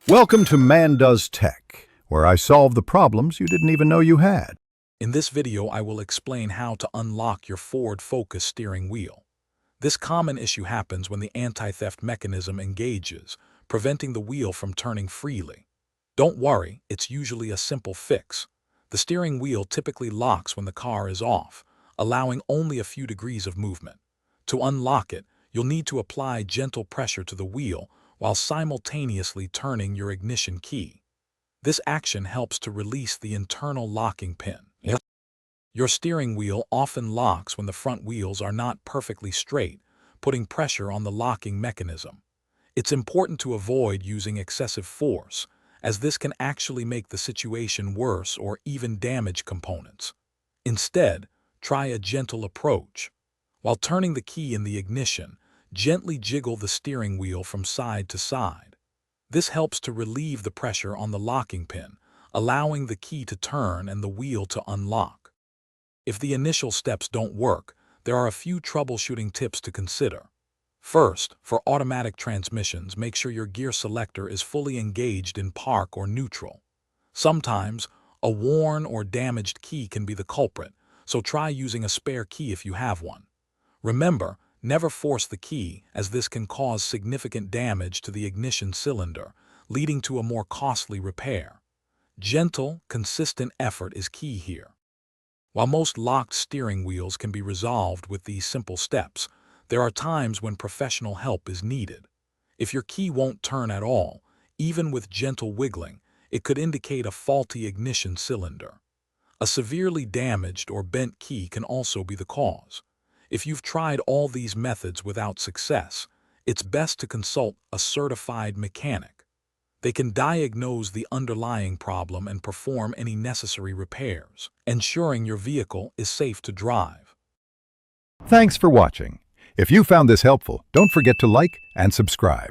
Welcome to Man Does Tech, where I solve the problems you didn't even know you had. In this video, I will explain how to unlock your forward focus steering wheel. This common issue happens when the anti-theft mechanism engages, preventing the wheel from turning freely. Don't worry, it's usually a simple fix. The steering wheel typically locks when the car is off, allowing only a few degrees of movement. To unlock it, you'll need to apply gentle pressure to the wheel while simultaneously turning your ignition key. This action helps to release the internal locking pin. Your steering wheel often locks when the front wheels are not perfectly straight, putting pressure on the locking mechanism. It's important to avoid using excessive force, as this can actually make the situation worse or even damage components. Instead, try a gentle approach. While turning the key in the ignition, gently jiggle the steering wheel from side to side. This helps to relieve the pressure on the locking pin, allowing the key to turn and the wheel to unlock. If the initial steps don't work, there are a few troubleshooting tips to consider. First, for automatic transmissions, make sure your gear selector is fully engaged in park or neutral. Sometimes, a worn or damaged key can be the culprit, so try using a spare key if you have one. Remember, never force the key, as this can cause significant damage to the ignition cylinder, leading to a more costly repair. Gentle, consistent effort is key here. While most locked steering wheels can be resolved with these simple steps, there are times when professional help is needed. If your key won't turn at all, even with gentle wiggling, it could indicate a faulty ignition cylinder. A severely damaged or bent key can also be the cause. If you've tried all these methods without success, it's best to consult a certified mechanic. They can diagnose the underlying problem and perform any necessary repairs, ensuring your vehicle is safe to drive. Thanks for watching. If you found this helpful, don't forget to like and subscribe.